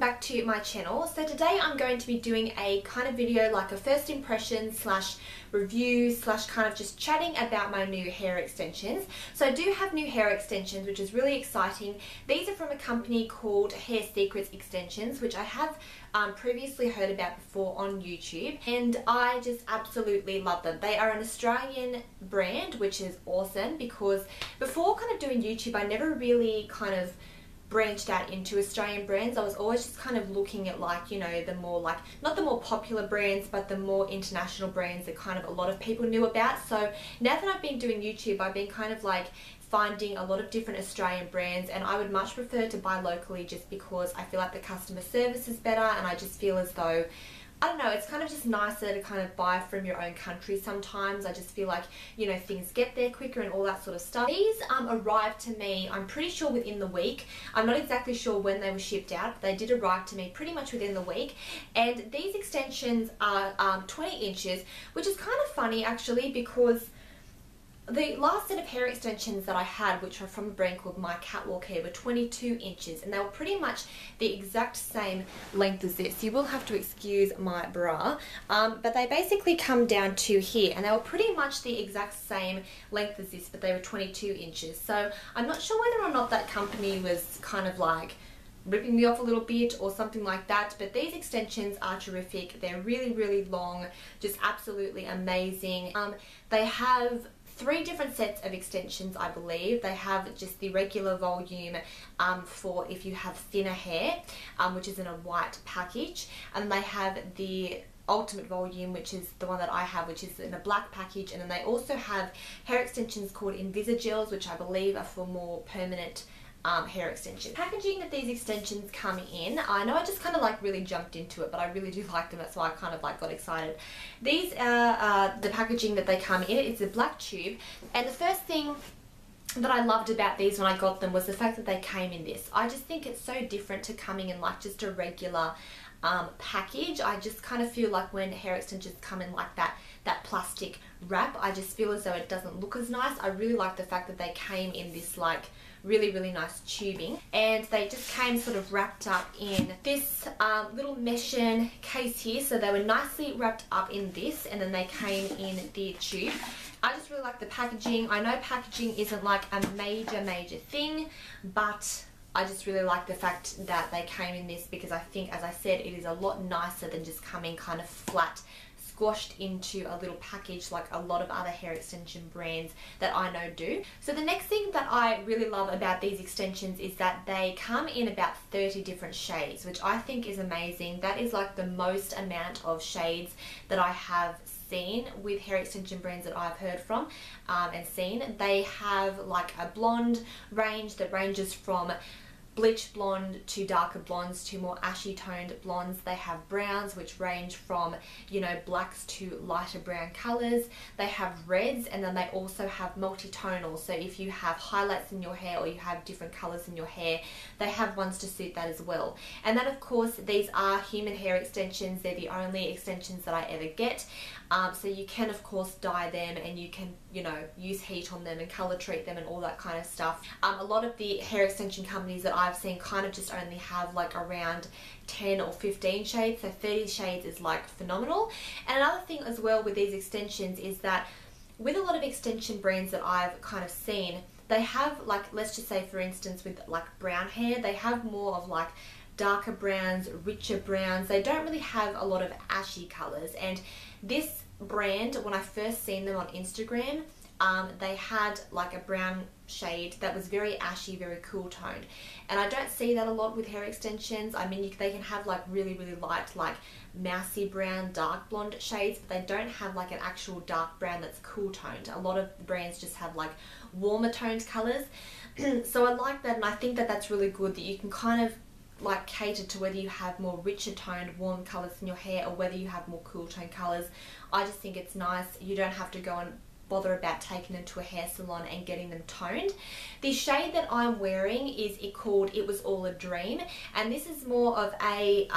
back to my channel. So today I'm going to be doing a kind of video like a first impression slash review slash kind of just chatting about my new hair extensions. So I do have new hair extensions, which is really exciting. These are from a company called Hair Secrets Extensions, which I have previously heard about before on YouTube, and I just absolutely love them. They are an Australian brand, which is awesome because before kind of doing YouTube I never really kind of branched out into Australian brands. I was always just kind of looking at, like, you know, the more like, not the more popular brands, but the more international brands that kind of a lot of people knew about. So now that I've been doing YouTube, I've been kind of like finding a lot of different Australian brands, and I would much prefer to buy locally just because I feel like the customer service is better, and I just feel as though, I don't know, it's kind of just nicer to kind of buy from your own country sometimes. I just feel like, you know, things get there quicker and all that sort of stuff. These arrived to me, I'm pretty sure within the week. I'm not exactly sure when they were shipped out, but they did arrive to me pretty much within the week. And these extensions are 20 inches, which is kind of funny actually, because the last set of hair extensions that I had, which are from a brand called My Catwalk Hair, were 22 inches, and they were pretty much the exact same length as this. You will have to excuse my bra, but they basically come down to here, and they were pretty much the exact same length as this, but they were 22 inches. So I'm not sure whether or not that company was kind of like ripping me off a little bit or something like that, but these extensions are terrific. They're really, really long, just absolutely amazing. They have 3 different sets of extensions, I believe. They have just the regular volume for if you have thinner hair, which is in a white package, and they have the ultimate volume, which is the one that I have, which is in a black package. And then they also have hair extensions called Invisigels, which I believe are for more permanent hair extensions. Packaging that these extensions come in, I know I just kind of like really jumped into it, but I really do like them. That's why I kind of like got excited. These are the packaging that they come in. It's a black tube, and the first thing that I loved about these when I got them was the fact that they came in this. I just think it's so different to coming in like just a regular package. I just kind of feel like when hair extensions come in like that plastic wrap, I just feel as though it doesn't look as nice. I really like the fact that they came in this like really, really nice tubing, and they just came sort of wrapped up in this little meshin case here. So they were nicely wrapped up in this, and then they came in the tube. I just really like the packaging. I know packaging isn't like a major thing, but I just really like the fact that they came in this, because I think, as I said, it is a lot nicer than just coming kind of flat, squashed into a little package like a lot of other hair extension brands that I know do. So the next thing that I really love about these extensions is that they come in about 30 different shades, which I think is amazing. That is like the most amount of shades that I have seen with hair extension brands that I've heard from and seen. They have like a blonde range that ranges from bleach blonde to darker blondes to more ashy toned blondes. They have browns, which range from, you know, blacks to lighter brown colors. They have reds, and then they also have multi-tonal. So if you have highlights in your hair or you have different colors in your hair, they have ones to suit that as well. And then of course these are human hair extensions. They're the only extensions that I ever get. So you can of course dye them, and you can, you know, use heat on them and color treat them and all that kind of stuff. A lot of the hair extension companies that I've seen kind of just only have like around 10 or 15 shades, so 30 shades is like phenomenal. And another thing as well with these extensions is that with a lot of extension brands that I've kind of seen, they have, like, let's just say for instance with like brown hair, they have more of like darker browns, richer browns. They don't really have a lot of ashy colors. And this brand, when I first seen them on Instagram, they had like a brown shade that was very ashy, very cool toned, and I don't see that a lot with hair extensions. I mean, they can have like really, really light, like mousy brown, dark blonde shades, but they don't have like an actual dark brown that's cool toned. A lot of brands just have like warmer toned colors. So I like that, and I think that that's really good, that you can kind of like cater to whether you have more richer toned warm colors in your hair or whether you have more cool toned colors. I just think it's nice. You don't have to go and bother about taking them to a hair salon and getting them toned. The shade that I'm wearing is called It Was All a Dream, and this is more of a,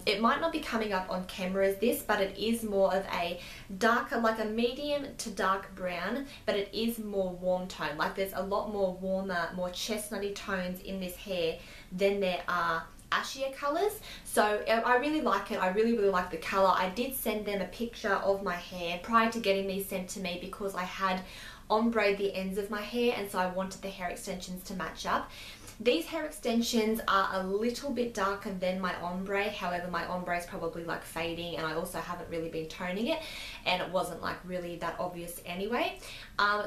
it might not be coming up on camera as this, but it is more of a darker, like a medium to dark brown, but it is more warm tone. Like there's a lot more warmer, more chestnutty tones in this hair than there are ashier colours. So I really like it. I really like the colour. I did send them a picture of my hair prior to getting these sent to me because I had ombre the ends of my hair, and so I wanted the hair extensions to match up. These hair extensions are a little bit darker than my ombre, however my ombre is probably like fading, and I also haven't really been toning it, and it wasn't like really that obvious anyway.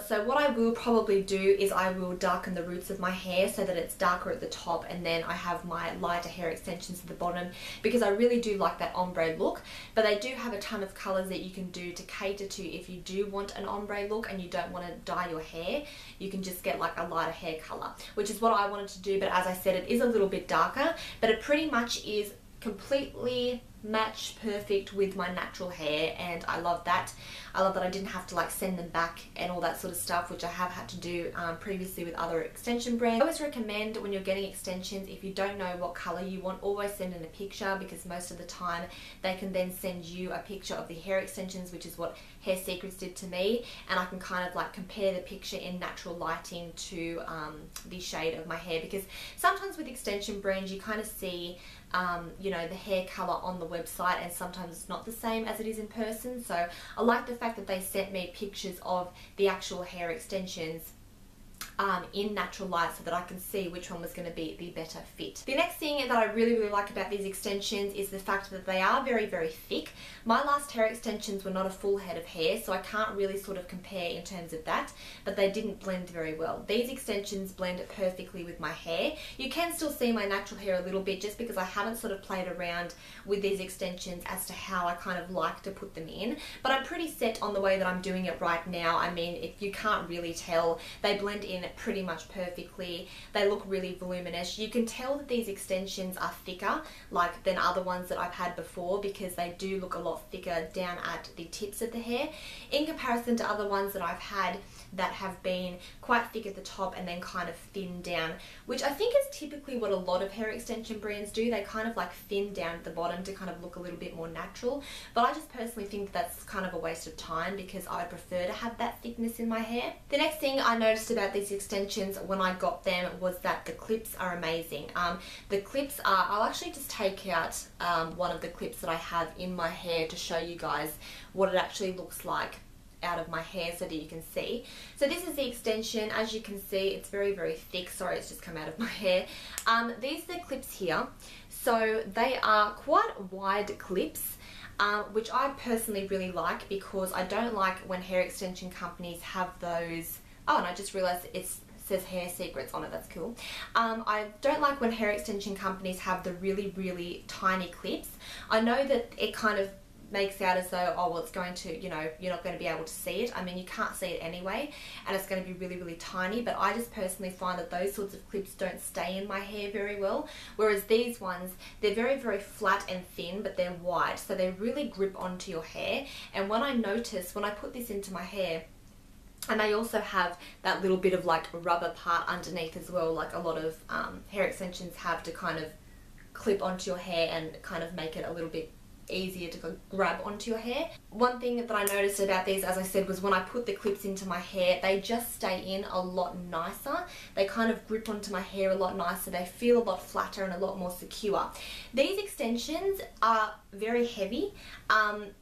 So what I will probably do is I will darken the roots of my hair so that it's darker at the top, and then I have my lighter hair extensions at the bottom, because I really do like that ombre look. But they do have a ton of colours that you can do to cater to if you do want an ombre look and you don't want to dye your hair. You can just get like a lighter hair colour, which is what I wanted to do. But as I said, it is a little bit darker, but it pretty much is completely match perfect with my natural hair, and I love that. I love that I didn't have to like send them back and all that sort of stuff, which I have had to do previously with other extension brands. I always recommend when you're getting extensions, if you don't know what colour you want, always send in a picture, because most of the time they can then send you a picture of the hair extensions, which is what Hair Secrets did to me, and I can kind of like compare the picture in natural lighting to the shade of my hair, because sometimes with extension brands you kind of see you know, the hair colour on the website, and sometimes it's not the same as it is in person. So I like the fact that they sent me pictures of the actual hair extensions in natural light, so that I can see which one was going to be the better fit. The next thing that I really like about these extensions is the fact that they are very thick. My last hair extensions were not a full head of hair, so I can't really sort of compare in terms of that, but they didn't blend very well. These extensions blend perfectly with my hair. You can still see my natural hair a little bit, just because I haven't sort of played around with these extensions as to how I kind of like to put them in, but I'm pretty set on the way that I'm doing it right now. I mean, if you can't really tell, they blend in pretty much perfectly. They look really voluminous. You can tell that these extensions are thicker like than other ones that I've had before, because they do look a lot thicker down at the tips of the hair in comparison to other ones that I've had that have been quite thick at the top and then kind of thin down, which I think is typically what a lot of hair extension brands do. They kind of like thin down at the bottom to kind of look a little bit more natural, but I just personally think that's kind of a waste of time, because I prefer to have that thickness in my hair. The next thing I noticed about these extensions when I got them was that the clips are amazing. The clips are, I'll actually just take out one of the clips that I have in my hair to show you guys what it actually looks like out of my hair so that you can see. So this is the extension. As you can see, it's very thick. Sorry, it's just come out of my hair. These are the clips here. So they are quite wide clips, which I personally really like, because I don't like when hair extension companies have those. Oh, and I just realized it says Hair Secrets on it. That's cool. I don't like when hair extension companies have the really tiny clips. I know that it kind of makes out as though, oh well, it's going to, you know, you're not going to be able to see it. I mean, you can't see it anyway, and it's going to be really tiny, but I just personally find that those sorts of clips don't stay in my hair very well, whereas these ones, they're very flat and thin, but they're wide, so they really grip onto your hair. And when I put this into my hair, and I also have that little bit of like rubber part underneath as well, like a lot of hair extensions have, to kind of clip onto your hair and kind of make it a little bit easier to grab onto your hair. One thing that I noticed about these, as I said, was when I put the clips into my hair, they just stay in a lot nicer. They kind of grip onto my hair a lot nicer. They feel a lot flatter and a lot more secure. These extensions are very heavy,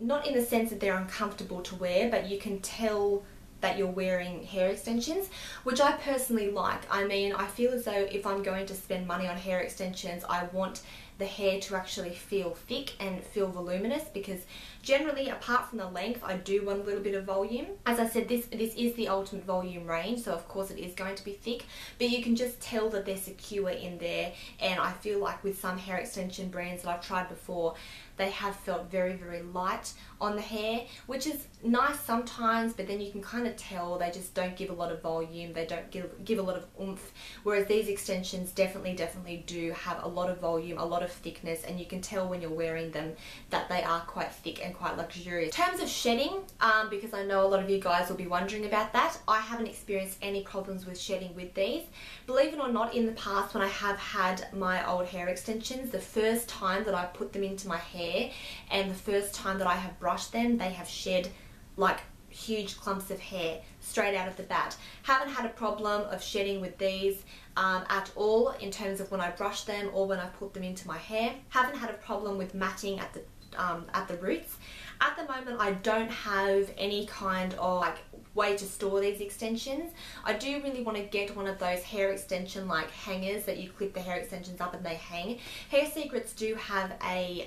not in the sense that they're uncomfortable to wear, but you can tell that you're wearing hair extensions, which I personally like. I mean, I feel as though if I'm going to spend money on hair extensions, I want the hair to actually feel thick and feel voluminous, because generally, apart from the length, I do want a little bit of volume. As I said, this is the ultimate volume range, so of course it is going to be thick, but you can just tell that they're secure in there. And I feel like with some hair extension brands that I've tried before, they have felt very light on the hair, which is nice sometimes, but then you can kind of tell they just don't give a lot of volume, they don't give a lot of oomph, whereas these extensions definitely do have a lot of volume, a lot of thickness, and you can tell when you're wearing them that they are quite thick and quite luxurious. In terms of shedding, because I know a lot of you guys will be wondering about that, I haven't experienced any problems with shedding with these. Believe it or not, in the past when I have had my old hair extensions, the first time that I put them into my hair and the first time that I have brushed them, they have shed like huge clumps of hair straight out of the bat. Haven't had a problem of shedding with these at all in terms of when I brush them or when I put them into my hair. Haven't had a problem with matting at the roots. At the moment, I don't have any kind of like way to store these extensions. I do really want to get one of those hair extension like hangers that you clip the hair extensions up and they hang. Hair Secrets do have a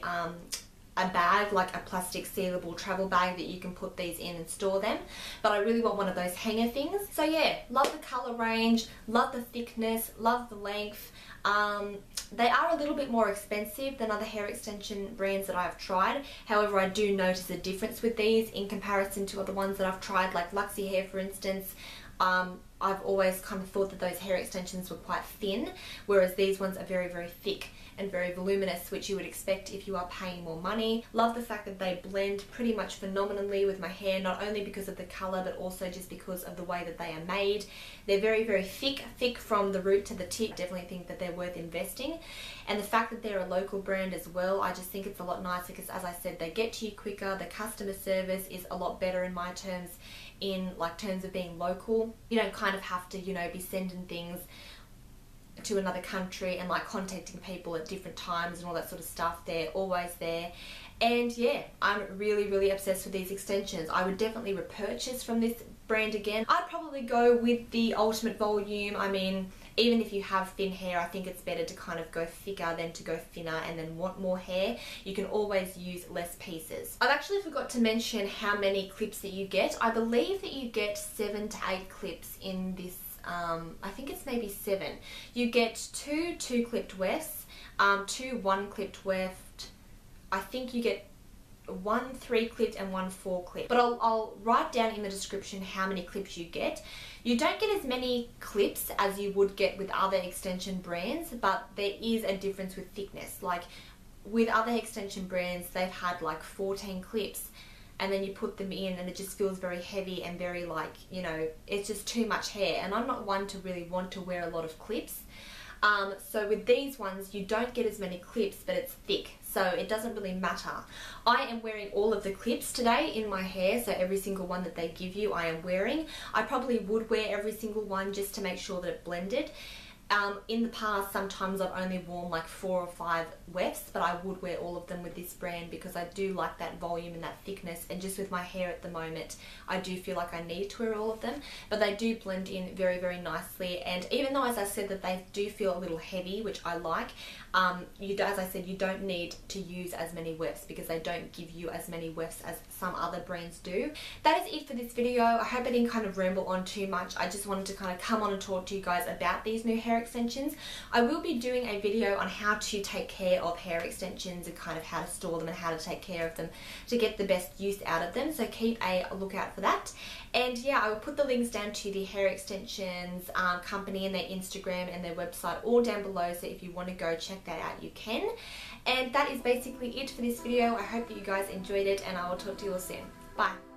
bag, like a plastic sealable travel bag that you can put these in and store them, but I really want one of those hanger things. So yeah, love the color range, love the thickness, love the length. They are a little bit more expensive than other hair extension brands that I've tried. However, I do notice a difference with these in comparison to other ones that I've tried, like Luxy Hair for instance. I've always kind of thought that those hair extensions were quite thin, whereas these ones are very, very thick and very voluminous, which you would expect if you are paying more money. Love the fact that they blend pretty much phenomenally with my hair, not only because of the colour but also just because of the way that they are made. They're very, very thick from the root to the tip. Definitely think that they're worth investing. And the fact that they're a local brand as well, I just think it's a lot nicer because, as I said, they get to you quicker. The customer service is a lot better in my terms, in like terms of being local. You don't kind of have to, you know, be sending things to another country and like contacting people at different times and all that sort of stuff. They're always there. And yeah, I'm really, really obsessed with these extensions. I would definitely repurchase from this brand again. I'd probably go with the Ultimate Volume. I mean, even if you have thin hair, I think it's better to kind of go thicker than to go thinner and then want more hair. You can always use less pieces. I've actually forgot to mention how many clips that you get. I believe that you get 7 to 8 clips in this. I think it's maybe 7. You get 2 2-clipped wefts, 2 1-clipped weft. I think you get 1 3-clipped and 1 4-clipped. But I'll write down in the description how many clips you get. You don't get as many clips as you would get with other extension brands, but there is a difference with thickness. Like with other extension brands, they've had like 14 clips. And then you put them in and it just feels very heavy and very like, you know, it's just too much hair. And I'm not one to really want to wear a lot of clips. So with these ones, you don't get as many clips, but it's thick. So it doesn't really matter. I am wearing all of the clips today in my hair. So every single one that they give you, I am wearing. I probably would wear every single one just to make sure that it blended. In the past, sometimes I've only worn like 4 or 5 wefts, but I would wear all of them with this brand because I do like that volume and that thickness, and just with my hair at the moment, I do feel like I need to wear all of them, but they do blend in very, very nicely. And even though, as I said, that they do feel a little heavy, which I like, as I said, you don't need to use as many wefts because they don't give you as many wefts as some other brands do. That is it for this video. I hope I didn't kind of ramble on too much. I just wanted to kind of come on and talk to you guys about these new hair extensions. I will be doing a video on how to take care of hair extensions and kind of how to store them and how to take care of them to get the best use out of them, so keep a lookout for that. And yeah, I will put the links down to the hair extensions company and their Instagram and their website all down below, so if you want to go check that out, you can. And that is basically it for this video. I hope that you guys enjoyed it, and I will talk to you all soon. Bye.